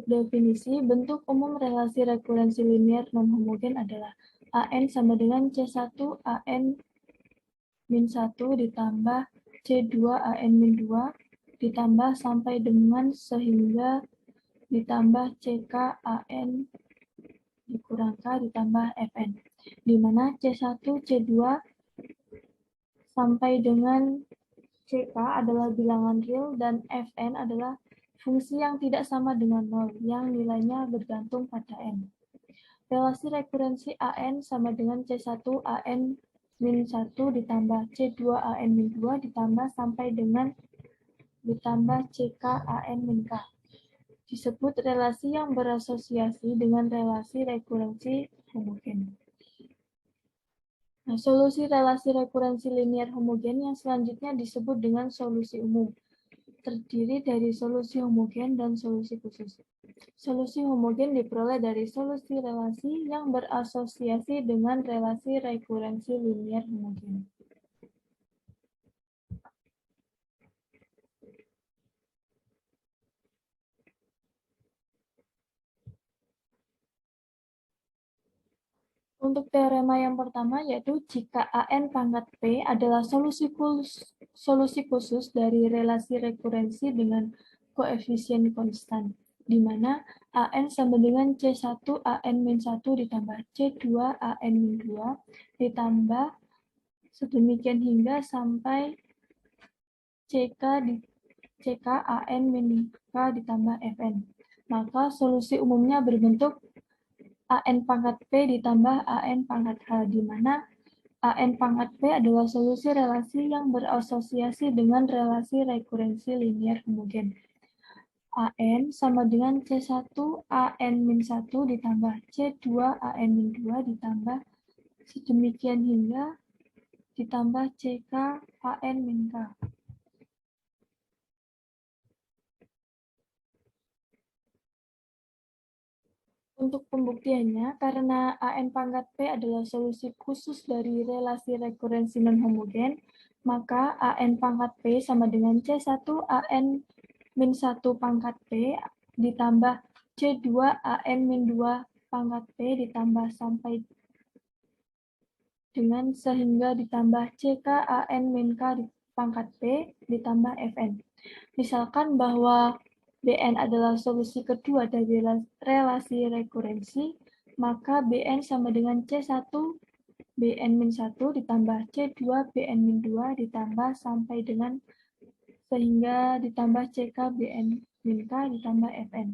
definisi, bentuk umum relasi rekurensi linear non-homogen adalah AN sama dengan C1 AN min 1 ditambah C2 AN min 2 ditambah sampai dengan sehingga ditambah CK AN dikurang K ditambah Fn, di mana C1, C2 sampai dengan CK adalah bilangan real dan Fn adalah fungsi yang tidak sama dengan 0, yang nilainya bergantung pada N. Relasi rekurensi AN sama dengan C1 AN min 1 ditambah C2 AN min 2 ditambah sampai dengan ditambah CK AN min K. Disebut relasi yang berasosiasi dengan relasi rekurensi homogen. Nah, solusi relasi rekurensi linear homogen yang selanjutnya disebut dengan solusi umum. Terdiri dari solusi homogen dan solusi khusus. Solusi homogen diperoleh dari solusi relasi yang berasosiasi dengan relasi rekurensi linear homogen. Untuk teorema yang pertama yaitu jika AN pangkat P adalah solusi khusus dari relasi rekurensi dengan koefisien konstan, di mana AN sama dengan C1 AN min 1 ditambah C2 AN min 2 ditambah sedemikian hingga sampai CK AN min K ditambah Fn. Maka solusi umumnya berbentuk AN pangkat P ditambah AN pangkat H, di mana AN pangkat P adalah solusi relasi yang berasosiasi dengan relasi rekurensi linear homogen. AN sama dengan C1 AN min 1 ditambah C2 AN min 2 ditambah sedemikian hingga ditambah CK AN min K. Untuk pembuktiannya, karena AN pangkat P adalah solusi khusus dari relasi rekurensi non-homogen, maka AN pangkat P sama dengan C1 AN min 1 pangkat P ditambah C2 AN min 2 pangkat P ditambah sampai dengan sehingga ditambah CK AN min K pangkat P ditambah Fn. Misalkan bahwa Bn adalah solusi kedua dari relasi rekurensi, maka Bn sama dengan C1 Bn-1 ditambah C2 Bn-2 ditambah sampai dengan sehingga ditambah CK Bn-K ditambah Fn.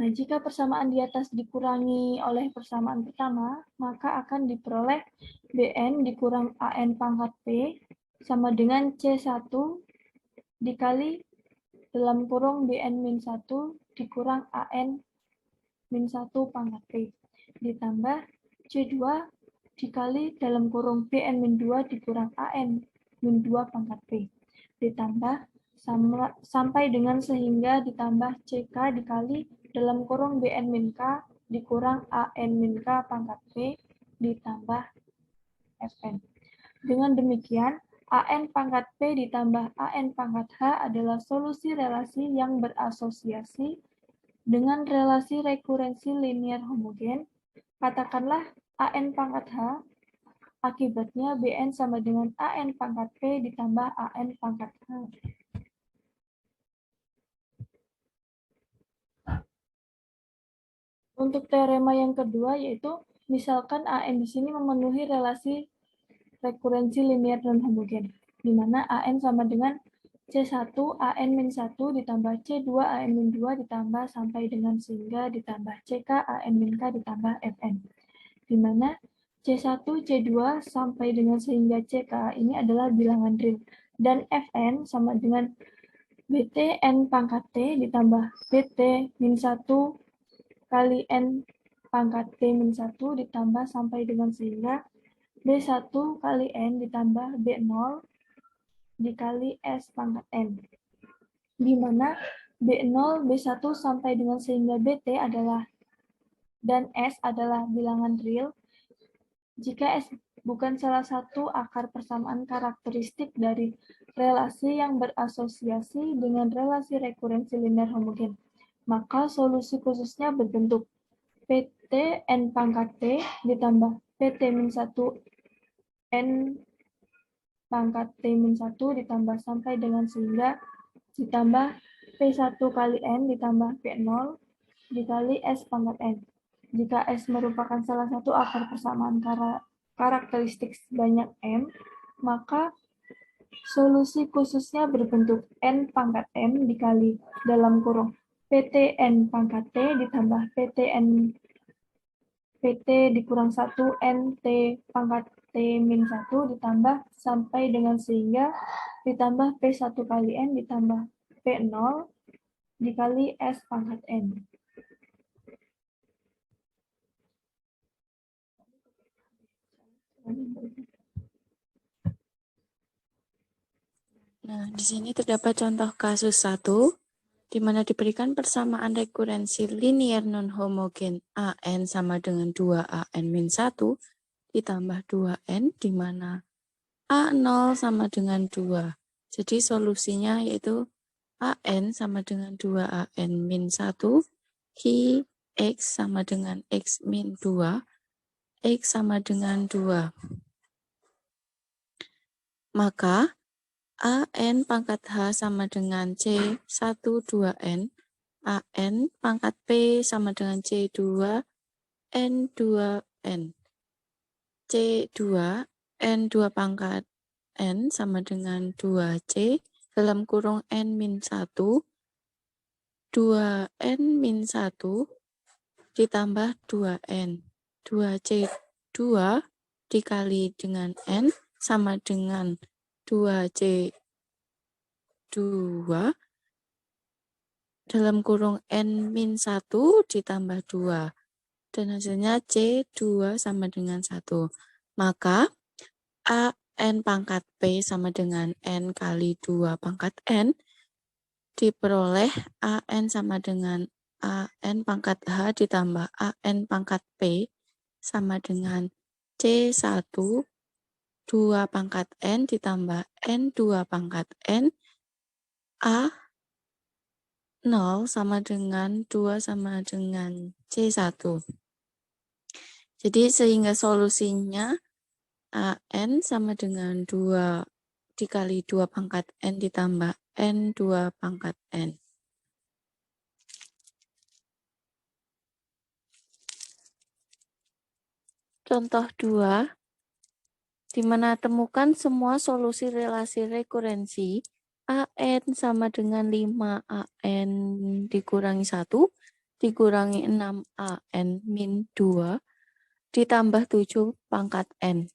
Nah, jika persamaan di atas dikurangi oleh persamaan pertama, maka akan diperoleh Bn dikurang AN pangkat P sama dengan C1 dikali dalam kurung Bn-1 dikurang AN-1 pangkat P ditambah C2 dikali dalam kurung Bn-2 dikurang AN-2 pangkat P ditambah sampai dengan sehingga ditambah CK dikali dalam kurung Bn-K dikurang AN-K pangkat P ditambah Fn. Dengan demikian, AN pangkat P ditambah AN pangkat H adalah solusi relasi yang berasosiasi dengan relasi rekurensi linear homogen. Katakanlah AN pangkat H, akibatnya Bn sama dengan AN pangkat P ditambah AN pangkat H. Untuk teorema yang kedua yaitu misalkan AN di sini memenuhi relasi rekurensi linear non-homogen, di mana AN sama dengan C1 AN min 1 ditambah C2 AN min 2 ditambah sampai dengan sehingga ditambah CK AN min K ditambah Fn, di mana C1 C2 sampai dengan sehingga CK ini adalah bilangan real dan Fn sama dengan BT N pangkat T ditambah BT min 1 kali N pangkat T min 1 ditambah sampai dengan sehingga B1 kali N ditambah B0 dikali S pangkat N, di mana B0, B1 sampai dengan sehingga BT adalah dan S adalah bilangan real jika S bukan salah satu akar persamaan karakteristik dari relasi yang berasosiasi dengan relasi rekurensi linear homogen. maka solusi khususnya berbentuk PT N pangkat P ditambah PT min 1 N pangkat T-1 ditambah sampai dengan sehingga ditambah P1 kali N ditambah P0 dikali S pangkat N. Jika S merupakan salah satu akar persamaan karakteristik sebanyak M, maka solusi khususnya berbentuk N pangkat M dikali dalam kurung PT N pangkat T ditambah PT dikurang 1 N T pangkat T-1 ditambah sampai dengan sehingga ditambah P1 kali N ditambah P0 dikali S pangkat N. Nah, di sini terdapat contoh kasus 1, di mana diberikan persamaan rekurensi linier non-homogen AN sama dengan 2AN min 1 ditambah 2N, di mana A0 sama dengan 2. Jadi solusinya yaitu AN sama dengan 2AN min 1, Ki X sama dengan X min 2, X sama dengan 2. Maka AN pangkat H sama dengan C1 2N, AN pangkat P sama dengan C2 N 2N, C2 N 2 pangkat N sama dengan 2C dalam kurung N min 1, 2N min 1 ditambah 2N, 2C2 dikali dengan N sama dengan 2C2 dalam kurung N min 1 ditambah 2. Dan hasilnya C2 sama dengan 1. Maka AN pangkat P sama dengan N kali 2 pangkat N diperoleh AN sama dengan AN pangkat H ditambah AN pangkat P sama dengan C1 2 pangkat N ditambah N 2 pangkat N, A 0 sama dengan 2 sama dengan C1. Jadi sehingga solusinya AN sama dengan 2 dikali 2 pangkat N ditambah N 2 pangkat N. Contoh 2, di mana temukan semua solusi relasi rekurensi AN sama dengan 5AN dikurangi 1 dikurangi 6AN min 2 ditambah 7 pangkat N.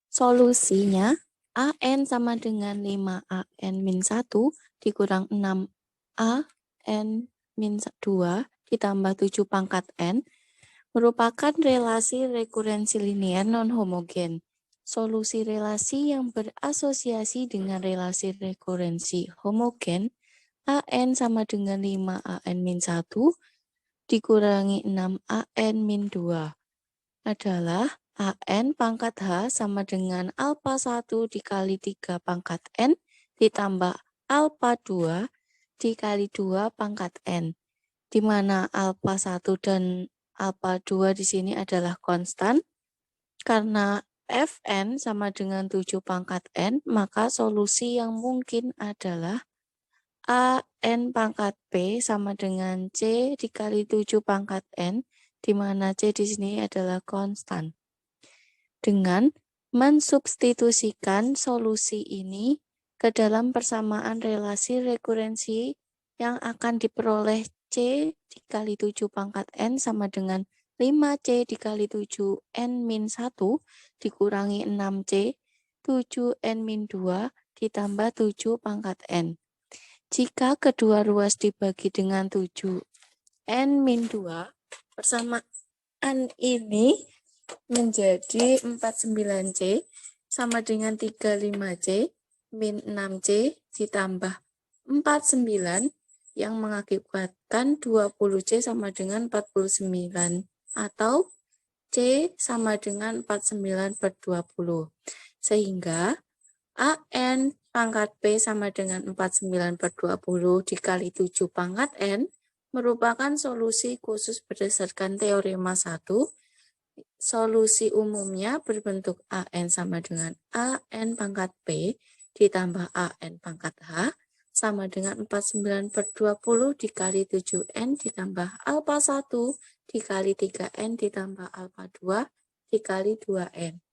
Solusinya AN sama dengan 5AN min 1 dikurang 6AN min 2 ditambah 7 pangkat N merupakan relasi rekurensi linier non-homogen. Solusi relasi yang berasosiasi dengan relasi rekurensi homogen AN sama dengan 5AN min 1 dikurangi 6AN min 2 adalah AN pangkat H sama dengan alpha 1 dikali 3 pangkat N ditambah alpha 2 dikali 2 pangkat N, di mana alpha 1 dan alpha 2 di sini adalah konstan. Karena Fn sama dengan 7 pangkat N, maka solusi yang mungkin adalah AN pangkat P sama dengan C dikali 7 pangkat N, di mana C di sini adalah konstan. Dengan mensubstitusikan solusi ini ke dalam persamaan relasi rekurensi yang akan diperoleh C dikali 7 pangkat N sama dengan 5C dikali 7N min 1 dikurangi 6C 7N min 2 ditambah 7 pangkat N. Jika kedua ruas dibagi dengan 7N min 2, persamaan ini menjadi 49C sama dengan 35C min 6C ditambah 49 yang mengakibatkan 20C sama dengan 49 atau C sama dengan 49/20. Sehingga AN pangkat P sama dengan 49/20 dikali 7 pangkat N merupakan solusi khusus berdasarkan teorema 1. Solusi umumnya berbentuk AN sama dengan AN pangkat P ditambah AN pangkat H sama dengan 49/20 dikali 7N ditambah alpha 1 dikali 3N ditambah alpha 2 dikali 2N.